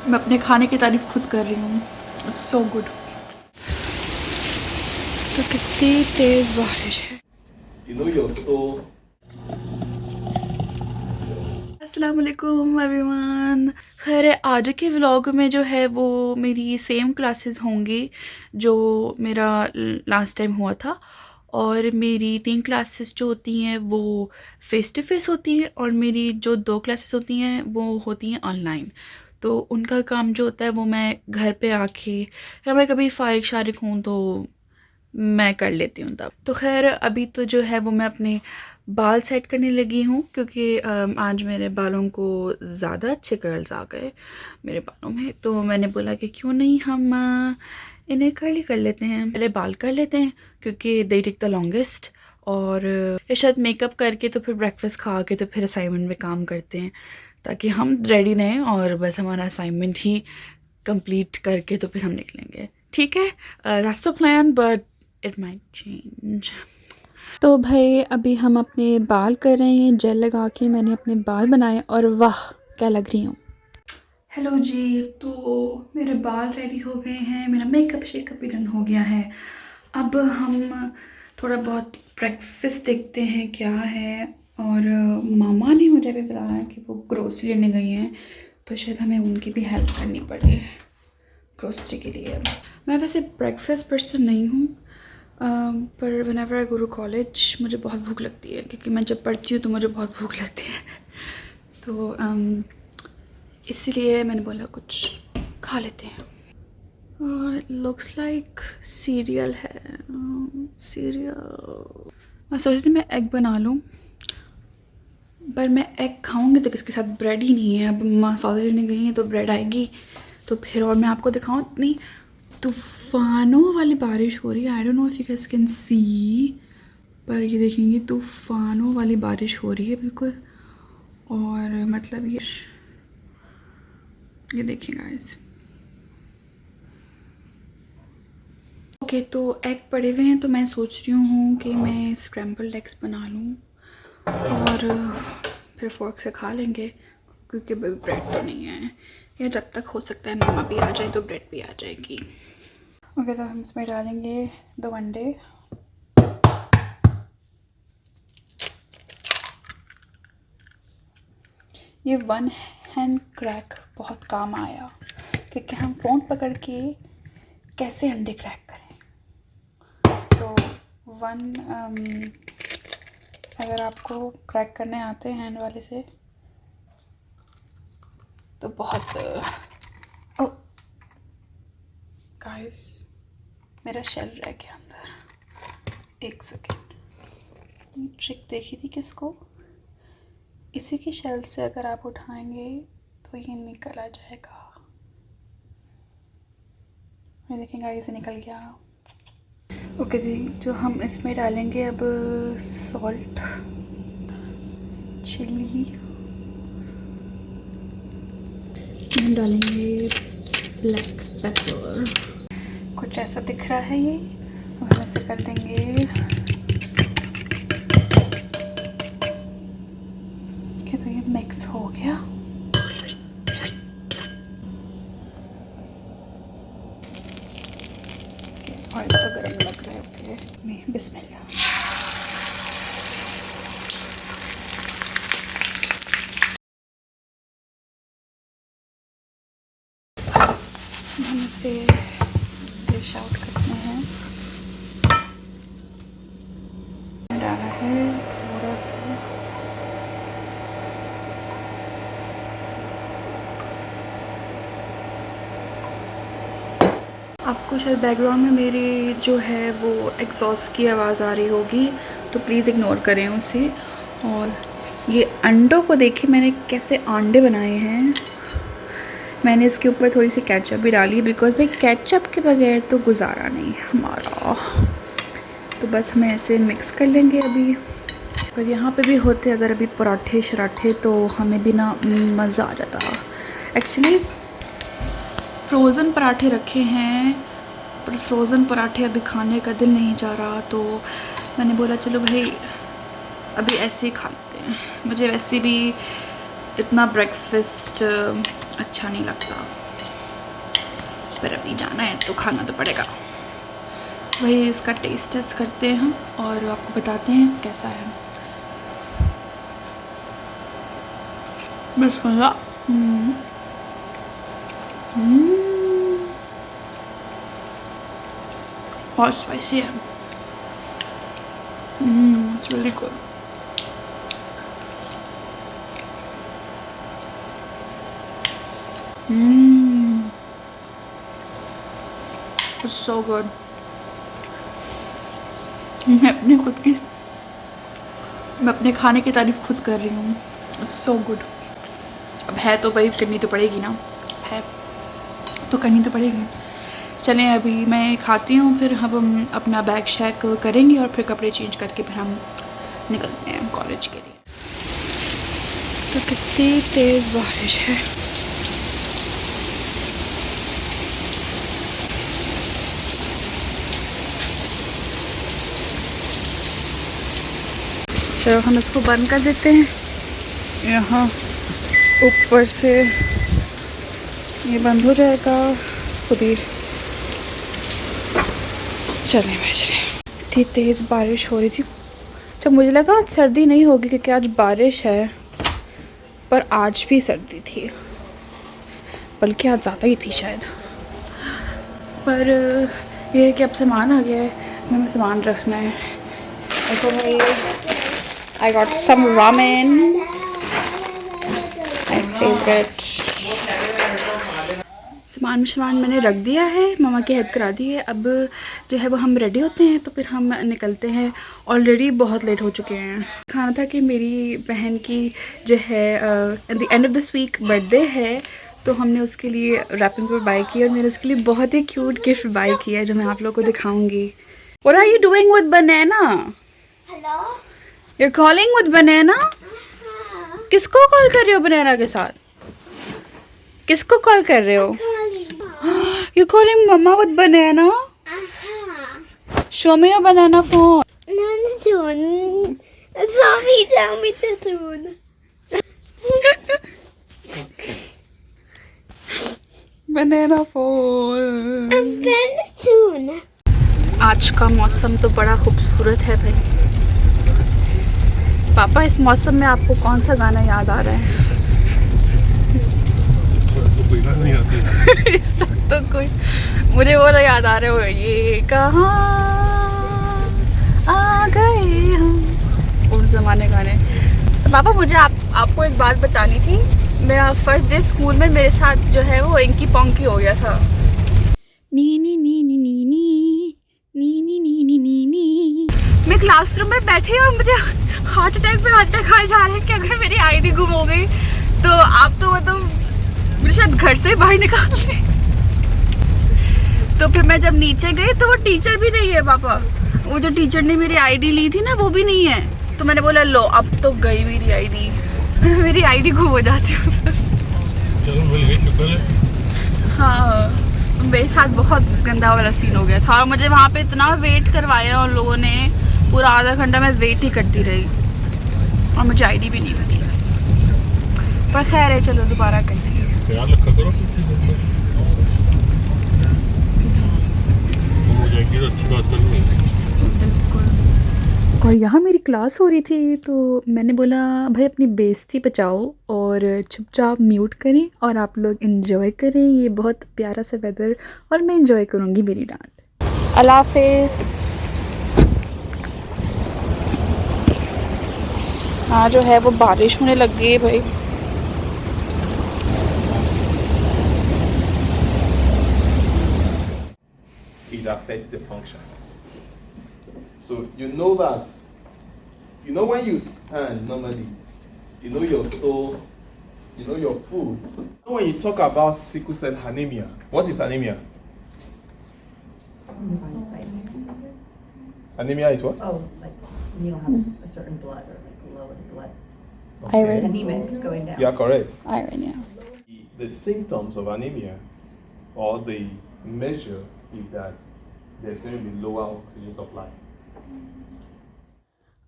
मैं अपने खाने की तारीफ़ खुद कर रही हूँ। It's so good. तो कितनी तेज़ बारिश है। अस्सलाम वालेकुम एवरीवन। खैर आज के व्लॉग में जो है वो मेरी सेम क्लासेस होंगी जो मेरा लास्ट टाइम हुआ था, और मेरी 3 क्लासेस जो होती हैं वो फ़ेस टू फ़ेस होती हैं, और मेरी जो 2 क्लासेस होती हैं वो होती हैं ऑनलाइन। तो उनका काम जो होता है वो मैं घर पे आके, या मैं कभी फ़ारिग शारिग हूँ तो मैं कर लेती हूँ तब। तो खैर अभी तो जो है वो मैं अपने बाल सेट करने लगी हूँ, क्योंकि आज मेरे बालों को ज़्यादा अच्छे कर्ल्स आ गए मेरे बालों में। तो मैंने बोला कि क्यों नहीं हम इन्हें कर्ली कर लेते हैं, पहले बाल कर लेते हैं क्योंकि दे टेक द लॉन्गेस्ट। और ये शायद मेकअप करके तो फिर ब्रेकफास्ट खा के तो फिर असाइनमेंट में काम करते हैं, ताकि हम रेडी रहें और बस हमारा असाइनमेंट ही कंप्लीट करके तो फिर हम निकलेंगे। ठीक है, that's the plan, but it might change. तो भाई अभी हम अपने बाल कर रहे हैं, जेल लगा के मैंने अपने बाल बनाए, और वाह क्या लग रही हूँ। हेलो जी, तो मेरे बाल रेडी हो गए हैं, मेरा मेकअप शेकअप भी डन हो गया है। अब हम थोड़ा बहुत ब्रेकफास्ट देखते हैं क्या है। और मामा ने मुझे भी बताया कि वो ग्रोसरी लेने गई हैं, तो शायद हमें उनकी भी हेल्प करनी पड़े ग्रोसरी के लिए। मैं वैसे ब्रेकफास्ट पर्सन नहीं हूँ, पर whenever I go to college मुझे बहुत भूख लगती है, क्योंकि मैं जब पढ़ती हूँ तो मुझे बहुत भूख लगती है। तो इसलिए मैंने बोला कुछ खा लेते हैं। लुक्स लाइक सीरियल है, सीरियल। मैं सोच रही थी मैं एग बना लूँ, पर मैं एग खाऊंगी तो किसके साथ, ब्रेड ही नहीं है। अब माँ सौदे लेने गई हैं तो ब्रेड आएगी तो फिर, और मैं आपको दिखाऊं इतनी तूफ़ानों वाली बारिश हो रही है। I don't know if you guys can see, पर ये देखेंगे तूफ़ानों वाली बारिश हो रही है बिल्कुल। और मतलब ये देखिए गाइस। ओके, तो एग पड़े हुए हैं, तो मैं सोच रही हूँ कि मैं स्क्रैम्बल्ड एग्स बना लूँ और फिर फोर्क से खा लेंगे, क्योंकि ब्रेड तो नहीं है, या जब तक हो सकता है मामा भी आ जाए तो ब्रेड भी आ जाएगी। ओके, तो हम इसमें डालेंगे 2 अंडे। ये 1 हैंड क्रैक बहुत काम आया, क्योंकि हम फ़ोन पकड़ के कैसे अंडे क्रैक करें। तो 1 अगर आपको क्रैक करने आते हैं हैंड वाले से तो बहुत ओ गाइस, मेरा शेल रह गया अंदर। 1 सेकेंड। ट्रिक देखी थी किसको? इसी की शेल से अगर आप उठाएंगे तो ये निकल आ जाएगा। ये देखें गाइस, ये निकल गया। ओके जी, जो हम इसमें डालेंगे अब सॉल्ट, चिली, हम डालेंगे ब्लैक पेपर। कुछ ऐसा दिख रहा है ये। अब हम ऐसे कर देंगे कि तो ये मिक्स हो गया। ऑयल तो गर्म लग रहा है। ओके, बिस्मिल्लाह। हम इसे डिश आउट करते हैं। डाला है थोड़ा सा आपको शायद बैकग्राउंड में मेरी जो है वो एग्जॉस्ट की आवाज़ आ रही होगी, तो प्लीज़ इग्नोर करें उसे। और ये अंडों को देखिए मैंने कैसे अंडे बनाए हैं। मैंने इसके ऊपर थोड़ी सी केचप भी डाली, बिकॉज़ भाई केचप के बगैर तो गुजारा नहीं हमारा। तो बस हमें ऐसे मिक्स कर लेंगे अभी। पर यहाँ पे भी होते अगर अभी पराठे शराठे तो हमें भी ना मज़ा आ जाता। एक्चुअली फ्रोज़न पराठे रखे हैं, पर फ्रोज़न पराठे अभी खाने का दिल नहीं चाह रहा, तो मैंने बोला चलो भाई अभी ऐसे ही खा लेते हैं। मुझे वैसे भी इतना ब्रेकफास्ट अच्छा नहीं लगता। पर अभी जाना है तो खाना तो पड़ेगा। वही इसका टेस्ट टेस्ट करते हैं हम और आपको बताते हैं कैसा है। बिस्मिल्लाह। बहुत स्पाइसी है। It's really good. It's so good. मैं अपने खाने की तारीफ खुद कर रही हूँ। It's so good. अब है तो भाई करनी तो पड़ेगी ना, है तो करनी तो पड़ेगी। चलें अभी मैं खाती हूँ, फिर हम अपना बैग शैक करेंगे और फिर कपड़े चेंज करके फिर हम निकलते हैं कॉलेज के लिए। तो कितनी तेज़ बारिश है। चलो हम इसको बंद कर देते हैं। यहाँ ऊपर से ये बंद हो जाएगा खुद ही। चलें भाई चलें। इतनी तेज़ बारिश हो रही थी तो मुझे लगा आज सर्दी नहीं होगी क्योंकि आज बारिश है, पर आज भी सर्दी थी, बल्कि आज ज़्यादा ही थी शायद। पर ये है कि अब सामान आ गया है, हमें सामान रखना है। देखो भाई, I got some ramen, my favourite. सामान मैंने रख दिया है, मामा की हेल्प करा दी है। अब जो है वो हम रेडी होते हैं तो फिर हम निकलते हैं। ऑलरेडी बहुत लेट हो चुके हैं। खाना था कि मेरी बहन की जो है at the end of this week birthday है, तो हमने उसके लिए रैपिंग पेपर बाय की और मैंने उसके लिए बहुत ही क्यूट गिफ्ट बाय किया है जो मैं आप लोगों को दिखाऊंगी। What are you doing with banana? Hello, you are calling with banana? किसको कॉल कर रहे हो बनाना के साथ? किसको कॉल कर रहे हो? You're calling mama with banana? Show me your banana phone. Soon. Sorry, tell me to soon. Banana phone. Very soon. आज का मौसम तो बड़ा खूबसूरत है भाई। पापा, इस मौसम में आपको कौन सा गाना याद आ रहा है? नहीं आती सब तो कोई मुझे वो याद आ रहे हो, ये कहाँ आ गए हम, उन जमाने गाने। तो पापा मुझे आपको एक बात बतानी थी। मेरा फर्स्ट डे स्कूल में मेरे साथ जो है वो इंकी पोंकी हो गया था। नी नी नी नी नी नी नी नी नी नी नी नी। मैं क्लासरूम में बैठी और मुझे हार्ट अटैक आए जा रहे हैं कि अगर मेरी आईडी गुम हो गई तो आप तो मतलब मुझे शायद घर से बाहर निकाल दी। तो फिर मैं जब नीचे गई तो वो टीचर भी नहीं है पापा। वो जो टीचर ने मेरी आईडी ली थी ना वो भी नहीं है। तो मैंने बोला लो अब तो गई मेरी आईडी। मेरी आईडी गुम हो जाती है। चलो मिल गई, शुक्र है। हाँ, मेरे साथ बहुत गंदा वाला सीन हो गया था और मुझे वहाँ पे इतना वेट करवाया उन लोगों ने, पूरा आधा घंटा मैं वेट ही करती रही और मुझे आईडी भी नहीं मिली। पर खैर है, चलो दोबारा करेंगे। ख्याल रखा करो, हो जाएगी तो अच्छी बात नहीं है। और यहाँ मेरी क्लास हो रही थी तो मैंने बोला भाई अपनी बेइज्जती बचाओ और चुपचाप म्यूट करें और आप लोग एंजॉय करें ये बहुत प्यारा सा वेदर, और मैं एंजॉय करूँगी मेरी डांट। अल्लाह हाफिज़। हाँ जो है वो बारिश होने लग गई है भाई। It affects the function. So you know that, when you stand normally, your soul, your food. When you talk about sickle cell anemia, what is anemia? Anemia is what? Oh, like you don't have a certain blood or like low in blood. Iron. Anemic going down. Yeah, correct. Iron, yeah. The symptoms of anemia or the measure is that there's going to be lower oxygen supply.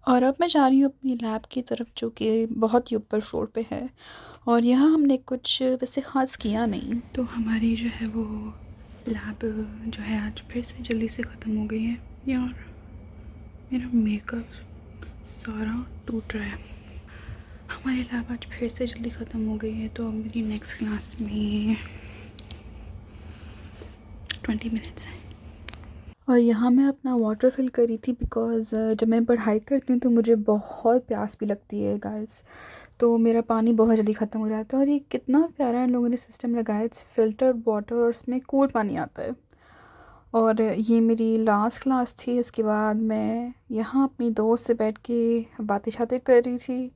और अब मैं जा रही हूँ अपनी lab की तरफ जो कि बहुत ही ऊपर फ्लोर पे है और यहाँ हमने कुछ वैसे ख़ास किया नहीं। तो हमारी जो है वो लैब जो है आज फिर से जल्दी से ख़त्म हो गई है यार। मेरा मेकअप सारा टूट रहा है। हमारी लैब आज फिर से जल्दी ख़त्म हो गई है, तो अब मेरी नेक्स्ट क्लास में 20 मिनट्स हैं। और यहाँ मैं अपना वाटर फिल करी थी बिकॉज़ जब मैं पढ़ाई करती हूँ तो मुझे बहुत प्यास भी लगती है गाइस, तो मेरा पानी बहुत जल्दी ख़त्म हो जाता है। और ये कितना प्यारा इन लोगों ने सिस्टम लगाया, इट्स फ़िल्टर्ड वाटर और उसमें कूल पानी आता है। और ये मेरी लास्ट क्लास थी, इसके बाद मैं यहाँ अपनी दोस्त से बैठ के बातें शातें कर रही थी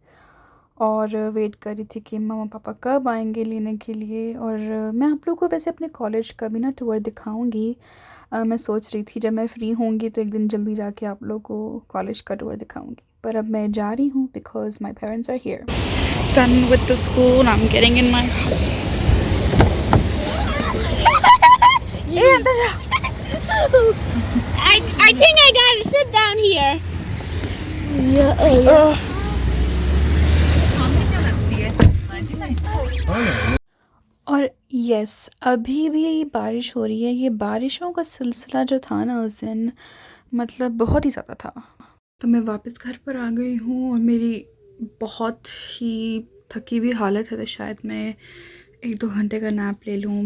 और वेट कर रही थी कि मम्मा पापा कब आएंगे लेने के लिए। और मैं आप लोगों को वैसे अपने कॉलेज का भी ना टूर दिखाऊंगी। मैं सोच रही थी जब मैं फ्री होंगी तो एक दिन जल्दी जाके आप लोगों को कॉलेज का टूर दिखाऊंगी, पर अब मैं जा रही हूँ because my parents are here. Done with the school, I am getting in my I think I gotta sit down here. और यस, अभी भी बारिश हो रही है। ये बारिशों का सिलसिला जो था ना उस दिन, मतलब बहुत ही ज़्यादा था। तो मैं वापस घर पर आ गई हूँ और मेरी बहुत ही थकी हुई हालत है, तो शायद मैं 1-2 घंटे का नैप ले लूँ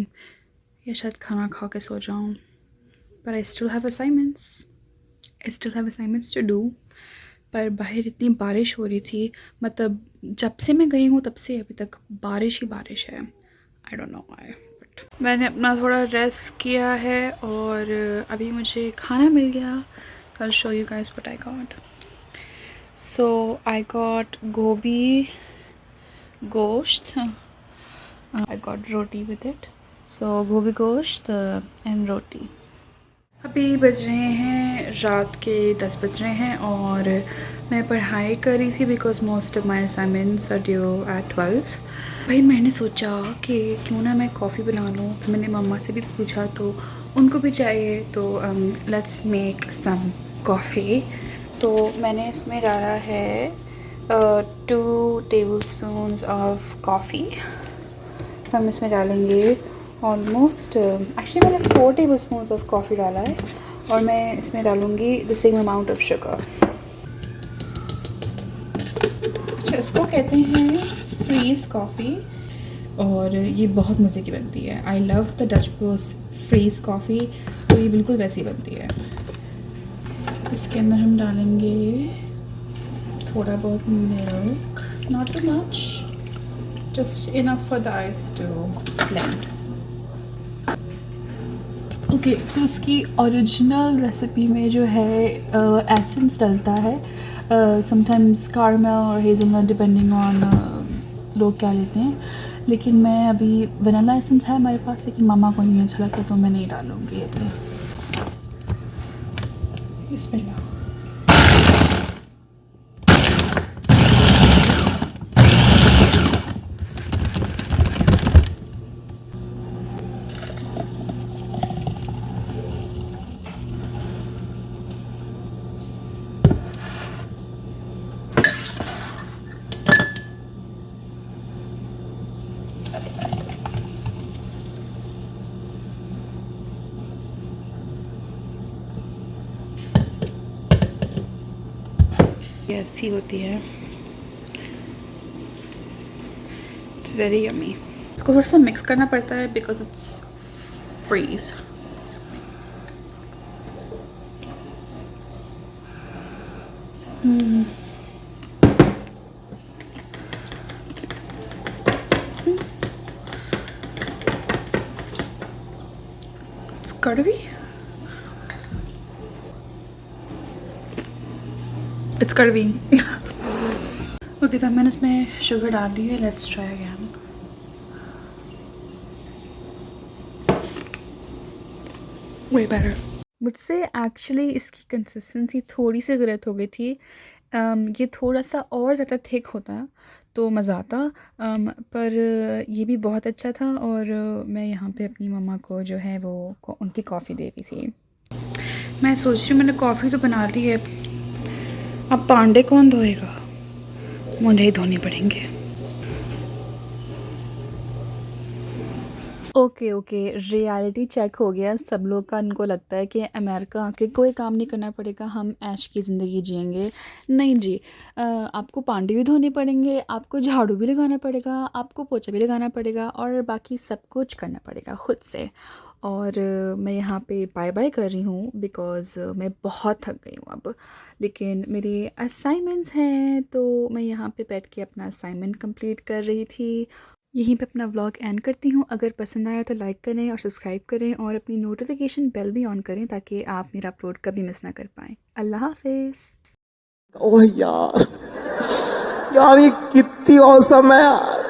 या शायद खाना खा के सो जाऊँ। पर I still have assignments to do. पर बाहर इतनी बारिश हो रही थी, मतलब जब से मैं गई हूँ तब से अभी तक बारिश ही बारिश है। I don't know why, but मैंने अपना थोड़ा रेस्ट किया है और अभी मुझे खाना मिल गया। I will show you guys what I got. So I got gobhi gosht, I got roti with it. So gobhi gosht and रोटी। अभी बज रहे हैं रात के 10 बज रहे हैं और मैं पढ़ाई कर रही थी because most of my assignments are due at 12। भाई मैंने सोचा कि क्यों ना मैं कॉफ़ी बना लूँ। मैंने मम्मा से भी पूछा तो उनको भी चाहिए, तो लेट्स मेक सम कॉफ़ी। तो मैंने इसमें डाला है 2 टेबलस्पून्स ऑफ कॉफ़ी। हम इसमें डालेंगे ऑलमोस्ट एक्चुअली मैंने 4 टेबलस्पून्स ऑफ कॉफ़ी डाला है और मैं इसमें डालूँगी the same amount of sugar. इसको कहते हैं फ्रीज़ कॉफ़ी और ये बहुत मज़े की बनती है। I love the Dutch Bros freeze coffee, तो ये बिल्कुल वैसी बनती है। इसके अंदर हम डालेंगे थोड़ा बहुत milk, not too much, just enough for the ice to blend. Okay, तो इसकी ओरिजिनल रेसिपी में जो है एसेंस डलता है, समटाइम्स कारमेल और हेज़लनट डिपेंडिंग ऑन लोग क्या लेते हैं। लेकिन मैं अभी वनीला एसेंस है हमारे पास, लेकिन मामा को नहीं अच्छा लगता तो मैं नहीं डालूँगी अभी। बिस्मिल्लाह। ऐसी होती है, इट्स वेरी यमी। इसको थोड़ा सा मिक्स करना पड़ता है बिकॉज इट्स फ्रीज। इट्स कड़वी, इट्स कड़वी। ओके, तो मैंने इसमें शुगर डाल दी है। Let's try again. Way better. मुझसे एक्चुअली इसकी कंसिस्टेंसी थोड़ी सी गलत हो गई थी। ये थोड़ा सा और ज़्यादा थिक होता तो मज़ा आता, पर ये भी बहुत अच्छा था। और मैं यहाँ पे अपनी मम्मा को जो है वो उनकी कॉफ़ी दे रही थी। मैं सोच रही हूँ मैंने कॉफ़ी तो बना ली है, अब पांडे कौन धोएगा? मुझे ही धोने पड़ेंगे। ओके ओके, रियलिटी चेक हो गया सब लोग का। इनको लगता है कि अमेरिका आके कोई काम नहीं करना पड़ेगा, हम ऐश की ज़िंदगी जिएंगे। नहीं जी, आपको पांडे भी धोने पड़ेंगे, आपको झाड़ू भी लगाना पड़ेगा, आपको पोछा भी लगाना पड़ेगा और बाकी सब कुछ करना पड़ेगा खुद से। और मैं यहाँ पे बाय बाय कर रही हूँ बिकॉज़ मैं बहुत थक गई हूँ अब। लेकिन मेरे असाइनमेंट्स हैं तो मैं यहाँ पे बैठ के अपना असाइनमेंट कंप्लीट कर रही थी। यहीं पे अपना व्लॉग एंड करती हूँ। अगर पसंद आया तो लाइक करें और सब्सक्राइब करें और अपनी नोटिफिकेशन बेल भी ऑन करें ताकि आप मेरा अपलोड कभी मिस ना कर पाएँ। अल्लाह हाफ़िज़। ओह यार, यार ये कितनी औसम है यार।